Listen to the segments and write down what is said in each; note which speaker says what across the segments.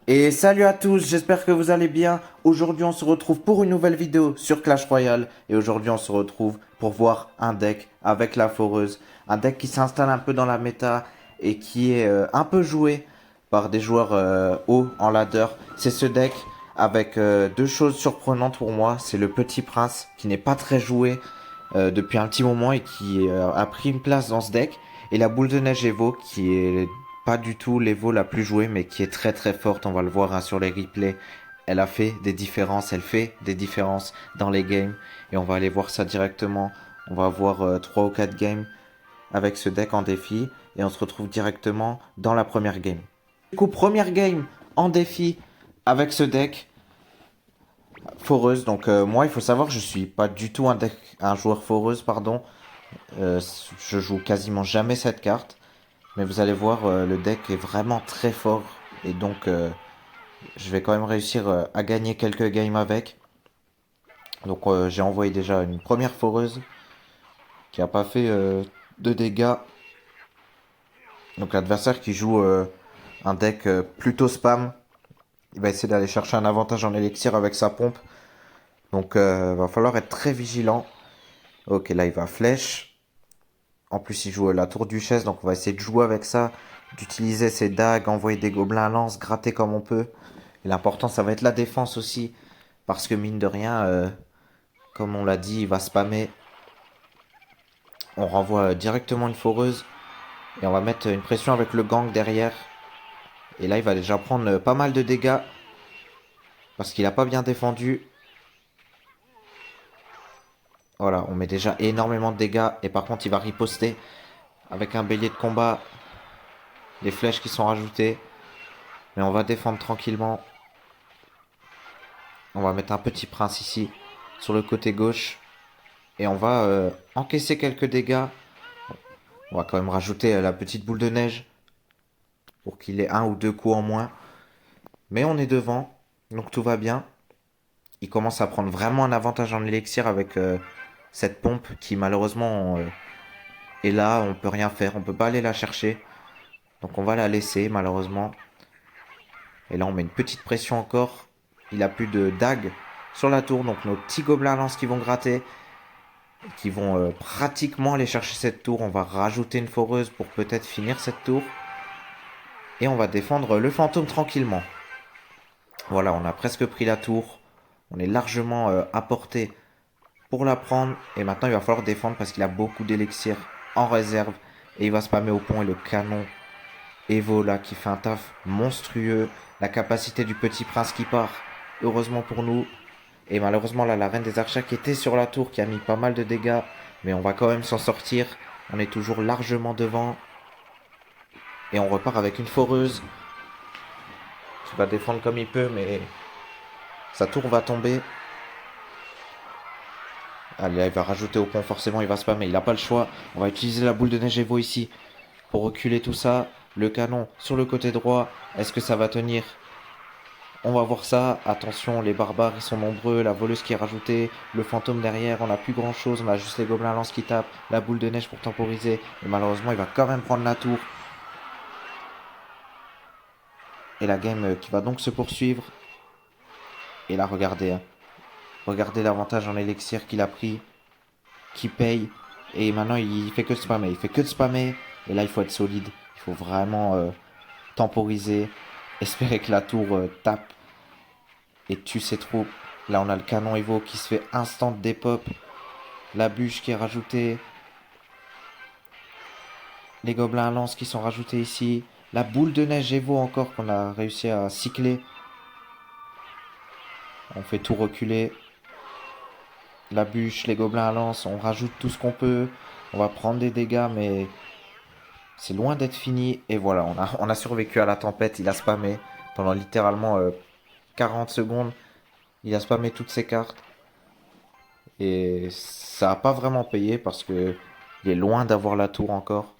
Speaker 1: Et salut à tous, j'espère que vous allez bien. Aujourd'hui on se retrouve pour une nouvelle vidéo sur Clash Royale. Et aujourd'hui on se retrouve pour voir un deck avec la foreuse. Un deck qui s'installe un peu dans la méta et qui est un peu joué par des joueurs hauts en ladder. C'est ce deck avec deux choses surprenantes pour moi. C'est le Petit Prince qui n'est pas très joué depuis un petit moment et qui a pris une place dans ce deck. Et la boule de neige Evo qui est pas du tout l'Evo la plus jouée mais qui est très très forte. On va le voir hein, sur les replays. Elle a fait des différences, elle fait des différences dans les games. Et on va aller voir ça directement. On va voir 3 ou 4 games avec ce deck en défi. Et on se retrouve directement dans la première game. Du coup, première game en défi avec ce deck. Foreuse, donc moi il faut savoir je suis pas du tout un joueur foreuse pardon. Je joue quasiment jamais cette carte, mais vous allez voir le deck est vraiment très fort et donc je vais quand même réussir à gagner quelques games avec. Donc j'ai envoyé déjà une première foreuse qui a pas fait de dégâts. Donc l'adversaire qui joue un deck plutôt spam, il va essayer d'aller chercher un avantage en élixir avec sa pompe. Donc va falloir être très vigilant. Ok, là il va flèche. En plus, il joue la tour duchesse, donc on va essayer de jouer avec ça, d'utiliser ses dagues, envoyer des gobelins à lance, gratter comme on peut. Et l'important, ça va être la défense aussi, parce que mine de rien, comme on l'a dit, il va spammer. On renvoie directement une foreuse et on va mettre une pression avec le gang derrière. Et là, il va déjà prendre pas mal de dégâts parce qu'il a pas bien défendu. Voilà, on met déjà énormément de dégâts et par contre, il va riposter avec un bélier de combat, les flèches qui sont rajoutées. Mais on va défendre tranquillement. On va mettre un petit prince ici, sur le côté gauche. Et on va encaisser quelques dégâts. On va quand même rajouter la petite boule de neige pour qu'il ait un ou deux coups en moins. Mais on est devant, donc tout va bien. Il commence à prendre vraiment un avantage en élixir avec cette pompe qui malheureusement est là. On peut rien faire, on peut pas aller la chercher. Donc on va la laisser malheureusement. Et là on met une petite pression encore. Il a plus de dagues sur la tour, donc nos petits gobelins à lance qui vont gratter. Qui vont pratiquement aller chercher cette tour. On va rajouter une foreuse pour peut-être finir cette tour. Et on va défendre le fantôme tranquillement. Voilà, on a presque pris la tour. On est largement à portée pour la prendre. Et maintenant, il va falloir défendre parce qu'il a beaucoup d'élixir en réserve. Et il va spammer au pont et le canon Evo là qui fait un taf monstrueux. La capacité du petit prince qui part. Heureusement pour nous. Et malheureusement là la reine des archers qui était sur la tour qui a mis pas mal de dégâts. Mais on va quand même s'en sortir. On est toujours largement devant. Et on repart avec une foreuse. Qui va défendre comme il peut mais sa tour va tomber. Allez là il va rajouter au pont forcément il va spammer. Il n'a pas le choix. On va utiliser la boule de neige Evo ici. Pour reculer tout ça. Le canon sur le côté droit. Est-ce que ça va tenir? On va voir ça. Attention, les barbares, ils sont nombreux. La voleuse qui est rajoutée. Le fantôme derrière. On n'a plus grand chose. On a juste les gobelins lance qui tapent. La boule de neige pour temporiser. Et malheureusement, il va quand même prendre la tour. Et la game qui va donc se poursuivre. Et là, regardez. Hein. Regardez l'avantage en élixir qu'il a pris. Qui paye. Et maintenant, il fait que de spammer. Il fait que de spammer. Et là, il faut être solide. Il faut vraiment temporiser. Espérer que la tour tape et tue ses troupes. Là, on a le canon Evo qui se fait instant dépop. La bûche qui est rajoutée. Les gobelins à lance qui sont rajoutés ici. La boule de neige Evo encore qu'on a réussi à cycler. On fait tout reculer. La bûche, les gobelins à lance, on rajoute tout ce qu'on peut. On va prendre des dégâts, mais c'est loin d'être fini. Et voilà, on a survécu à la tempête. Il a spammé pendant littéralement 40 secondes. Il a spammé toutes ses cartes. Et ça n'a pas vraiment payé parce que il est loin d'avoir la tour encore.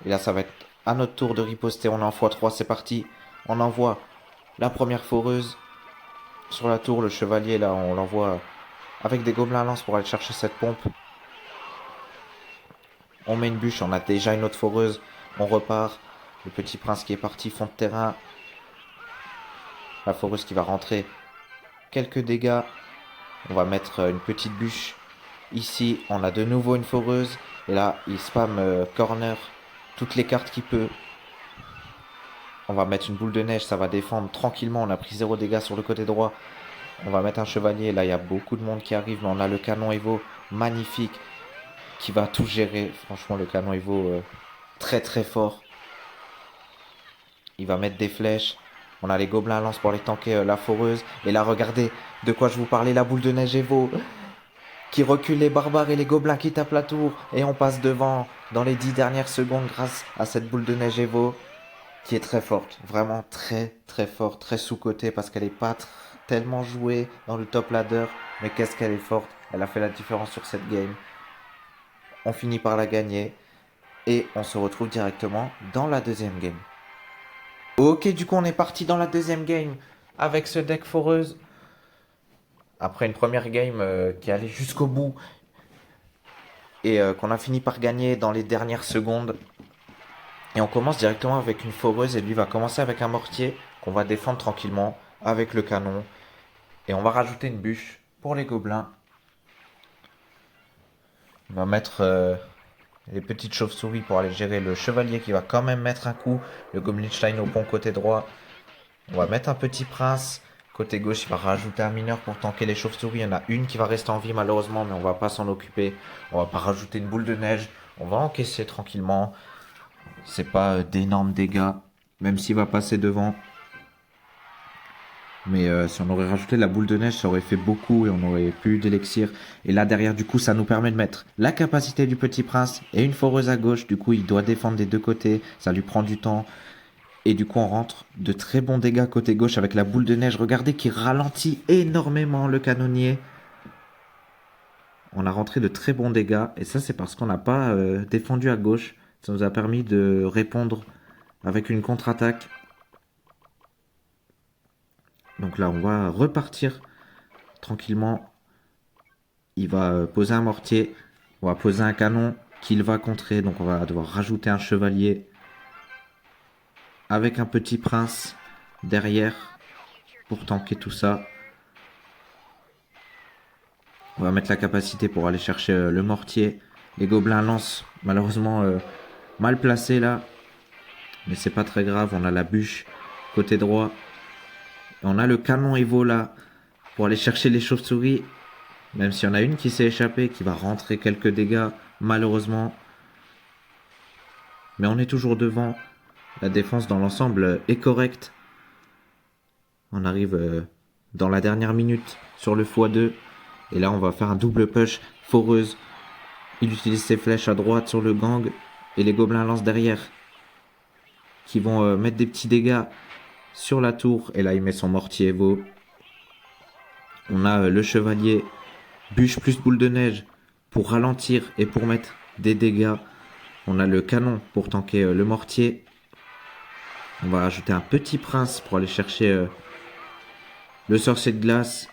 Speaker 1: Et là, ça va être à notre tour de riposter. On est en x3, c'est parti. On envoie la première foreuse sur la tour. Le chevalier, là, on l'envoie avec des gobelins à lance pour aller chercher cette pompe. On met une bûche, on a déjà une autre foreuse. On repart. Le petit prince qui est parti, fond de terrain. La foreuse qui va rentrer quelques dégâts. On va mettre une petite bûche. Ici, on a de nouveau une foreuse. Et là, il spam corner toutes les cartes qu'il peut. On va mettre une boule de neige, ça va défendre tranquillement. On a pris 0 dégâts sur le côté droit. On va mettre un chevalier. Là, il y a beaucoup de monde qui arrive. Mais on a le canon Evo magnifique qui va tout gérer. Franchement, le canon Evo très très fort. Il va mettre des flèches. On a les gobelins à lance pour aller tanker la foreuse. Et là, regardez de quoi je vous parlais, la boule de neige Evo qui recule les barbares et les gobelins qui tapent la tour. Et on passe devant dans les 10 dernières secondes grâce à cette boule de neige Evo qui est très forte. Vraiment très très forte, très sous-cotée parce qu'elle n'est pas tellement jouée dans le top ladder. Mais qu'est-ce qu'elle est forte. Elle a fait la différence sur cette game. On finit par la gagner. Et on se retrouve directement dans la deuxième game. Ok, du coup on est parti dans la deuxième game avec ce deck foreuse. Après une première game qui allait jusqu'au bout et qu'on a fini par gagner dans les dernières secondes. Et on commence directement avec une foreuse et lui va commencer avec un mortier qu'on va défendre tranquillement avec le canon. Et on va rajouter une bûche pour les gobelins. On va mettre les petites chauves-souris pour aller gérer le chevalier qui va quand même mettre un coup. Le Goblinstein au pont côté droit. On va mettre un petit prince. Côté gauche, il va rajouter un mineur pour tanker les chauves-souris. Il y en a une qui va rester en vie malheureusement, mais on va pas s'en occuper. On va pas rajouter une boule de neige. On va encaisser tranquillement. C'est pas d'énormes dégâts, même s'il va passer devant. Mais si on aurait rajouté la boule de neige, ça aurait fait beaucoup et on aurait plus d'élixir. Et là derrière, du coup, ça nous permet de mettre la capacité du petit prince et une foreuse à gauche. Du coup, il doit défendre des deux côtés. Ça lui prend du temps. Et du coup, on rentre de très bons dégâts côté gauche avec la boule de neige. Regardez qui ralentit énormément le canonnier. On a rentré de très bons dégâts. Et ça, c'est parce qu'on n'a pas défendu à gauche. Ça nous a permis de répondre avec une contre-attaque. Donc là, on va repartir tranquillement. Il va poser un mortier. On va poser un canon qu'il va contrer. Donc on va devoir rajouter un chevalier avec un petit prince derrière pour tanker tout ça. On va mettre la capacité pour aller chercher le mortier. Les gobelins lancent malheureusement mal placés là. Mais c'est pas très grave. On a la bûche côté droit. Et on a le canon Evo là pour aller chercher les chauves-souris. Même s'il y en a une qui s'est échappée, qui va rentrer quelques dégâts malheureusement. Mais on est toujours devant. La défense dans l'ensemble est correcte. On arrive dans la dernière minute sur le x2. Et là, on va faire un double push foreuse. Il utilise ses flèches à droite sur le gang. Et les gobelins lancent derrière. Qui vont mettre des petits dégâts sur la tour. Et là, il met son mortier Evo. On a le chevalier bûche plus boule de neige pour ralentir et pour mettre des dégâts. On a le canon pour tanker le mortier. On va rajouter un petit prince pour aller chercher le sorcier de glace.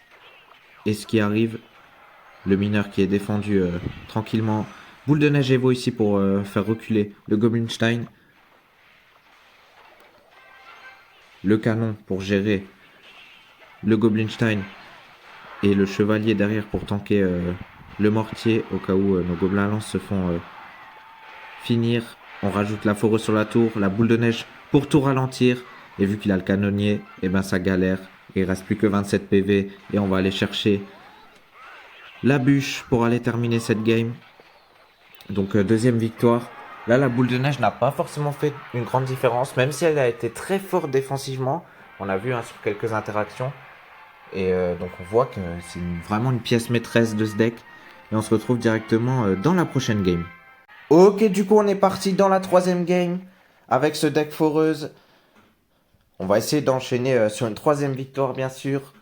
Speaker 1: Et ce qui arrive, le mineur qui est défendu tranquillement. Boule de neige Evo ici pour faire reculer le Goblinstein. Le canon pour gérer le Goblinstein. Et le chevalier derrière pour tanker le mortier au cas où nos gobelins à lance se font finir. On rajoute la foreuse sur la tour, la boule de neige pour tout ralentir. Et vu qu'il a le canonnier, et ben ça galère. Il reste plus que 27 PV et on va aller chercher la bûche pour aller terminer cette game. Donc deuxième victoire. Là la boule de neige n'a pas forcément fait une grande différence, même si elle a été très forte défensivement. On a vu sur quelques interactions. Et donc on voit que c'est vraiment une pièce maîtresse de ce deck. Et on se retrouve directement dans la prochaine game. Ok, du coup on est parti dans la troisième game avec ce deck foreuse. On va essayer d'enchaîner sur une troisième victoire bien sûr.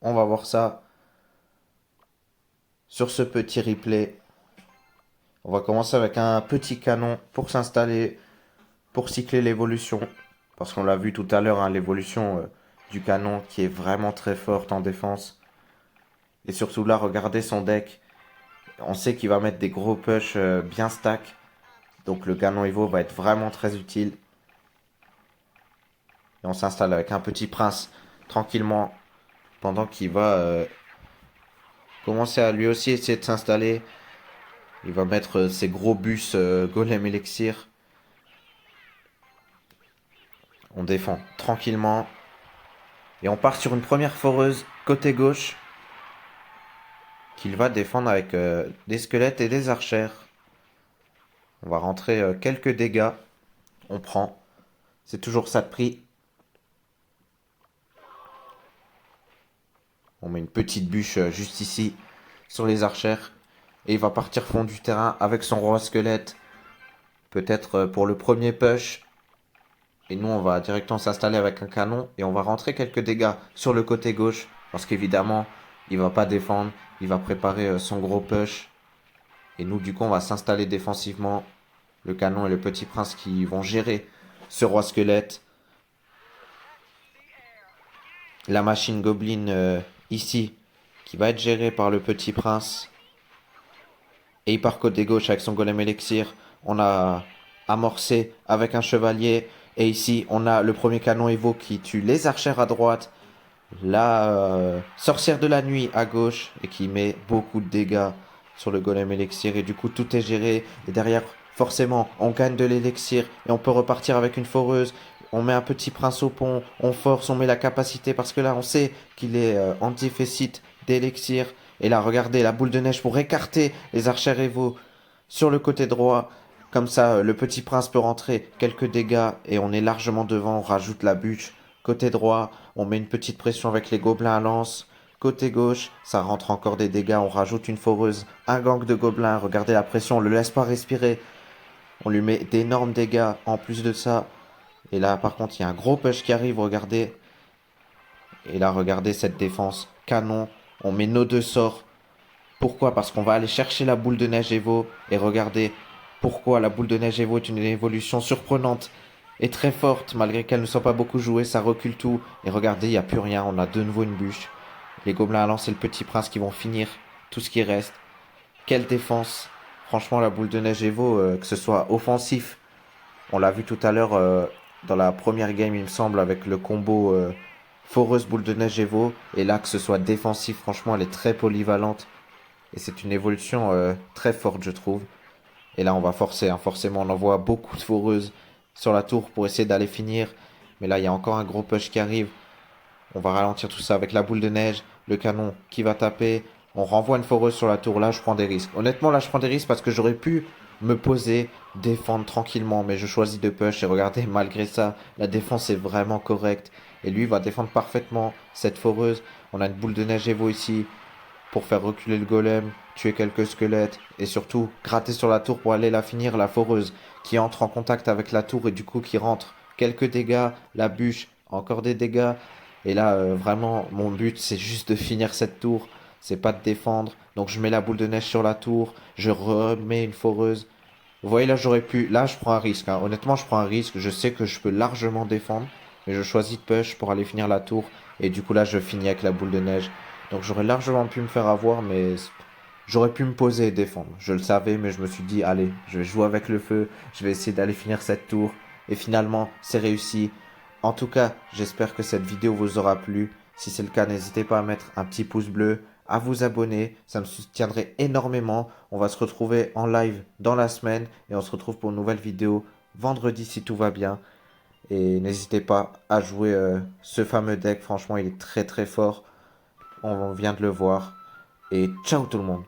Speaker 1: On va voir ça sur ce petit replay. On va commencer avec un petit canon pour s'installer, pour cycler l'évolution. Parce qu'on l'a vu tout à l'heure, l'évolution du canon qui est vraiment très forte en défense. Et surtout là, regardez son deck. On sait qu'il va mettre des gros push bien stack. Donc le canon Evo va être vraiment très utile. Et on s'installe avec un petit prince tranquillement pendant qu'il va commencer à lui aussi essayer de s'installer. Il va mettre ses gros bus golem élixir. On défend tranquillement. Et on part sur une première foreuse côté gauche. Qu'il va défendre avec des squelettes et des archères. On va rentrer quelques dégâts. On prend. C'est toujours ça de prix. On met une petite bûche juste ici. Sur les archères. Et il va partir fond du terrain avec son roi squelette. Peut-être pour le premier push. Et nous, on va directement s'installer avec un canon. Et on va rentrer quelques dégâts sur le côté gauche. Parce qu'évidemment, il va pas défendre. Il va préparer son gros push. Et nous, du coup, on va s'installer défensivement. Le canon et le petit prince qui vont gérer ce roi squelette. La machine goblin ici, qui va être gérée par le petit prince. Et il part côté gauche avec son golem élixir. On a amorcé avec un chevalier. Et ici, on a le premier canon Evo qui tue les archères à droite. La sorcière de la nuit à gauche. Et qui met beaucoup de dégâts sur le golem élixir. Et du coup, tout est géré. Et derrière, forcément, on gagne de l'élixir. Et on peut repartir avec une foreuse. On met un petit prince au pont. On force, on met la capacité. Parce que là, on sait qu'il est en déficit d'élixir. Et là, regardez, la boule de neige pour écarter les archères Evo sur le côté droit. Comme ça, le petit prince peut rentrer quelques dégâts et on est largement devant. On rajoute la bûche. Côté droit, on met une petite pression avec les gobelins à lance. Côté gauche, ça rentre encore des dégâts. On rajoute une foreuse, un gang de gobelins. Regardez la pression, on le laisse pas respirer. On lui met d'énormes dégâts en plus de ça. Et là, par contre, il y a un gros push qui arrive, regardez. Et là, regardez cette défense. Canon. On met nos deux sorts. Pourquoi? Parce qu'on va aller chercher la boule de neige Evo. Et regardez pourquoi la boule de neige Evo est une évolution surprenante et très forte. Malgré qu'elle ne soit pas beaucoup jouée, ça recule tout. Et regardez, il n'y a plus rien. On a de nouveau une bûche. Les gobelins à lance et le petit prince qui vont finir tout ce qui reste. Quelle défense. Franchement, la boule de neige Evo, que ce soit offensif. On l'a vu tout à l'heure dans la première game, il me semble, avec le combo foreuse boule de neige Evo. Et là, que ce soit défensif, franchement, elle est très polyvalente. Et c'est une évolution très forte, je trouve. Et là, on va forcer, hein. Forcément, on envoie beaucoup de foreuses sur la tour pour essayer d'aller finir. Mais là, il y a encore un gros push qui arrive. On va ralentir tout ça avec la boule de neige, le canon qui va taper. On renvoie une foreuse sur la tour. Là, je prends des risques. Honnêtement, là, je prends des risques parce que j'aurais pu me poser, défendre tranquillement. Mais je choisis de push. Et regardez, malgré ça, la défense est vraiment correcte. Et lui, il va défendre parfaitement cette foreuse. On a une boule de neige Evo ici pour faire reculer le golem, tuer quelques squelettes. Et surtout, gratter sur la tour pour aller la finir, la foreuse qui entre en contact avec la tour et du coup qui rentre. Quelques dégâts, la bûche, encore des dégâts. Et là, vraiment, mon but, c'est juste de finir cette tour. C'est pas de défendre. Donc, je mets la boule de neige sur la tour. Je remets une foreuse. Vous voyez, là, j'aurais pu... Là, je prends un risque, hein. Honnêtement, je prends un risque. Je sais que je peux largement défendre. Mais je choisis de push pour aller finir la tour. Et du coup, là, je finis avec la boule de neige. Donc, j'aurais largement pu me faire avoir, mais... J'aurais pu me poser et défendre. Je le savais, mais je me suis dit, allez, je vais jouer avec le feu. Je vais essayer d'aller finir cette tour. Et finalement, c'est réussi. En tout cas, j'espère que cette vidéo vous aura plu. Si c'est le cas, n'hésitez pas à mettre un petit pouce bleu, à vous abonner. Ça me soutiendrait énormément. On va se retrouver en live dans la semaine. Et on se retrouve pour une nouvelle vidéo vendredi si tout va bien. Et n'hésitez pas à jouer ce fameux deck. Franchement, il est très très fort. On vient de le voir. Et ciao tout le monde.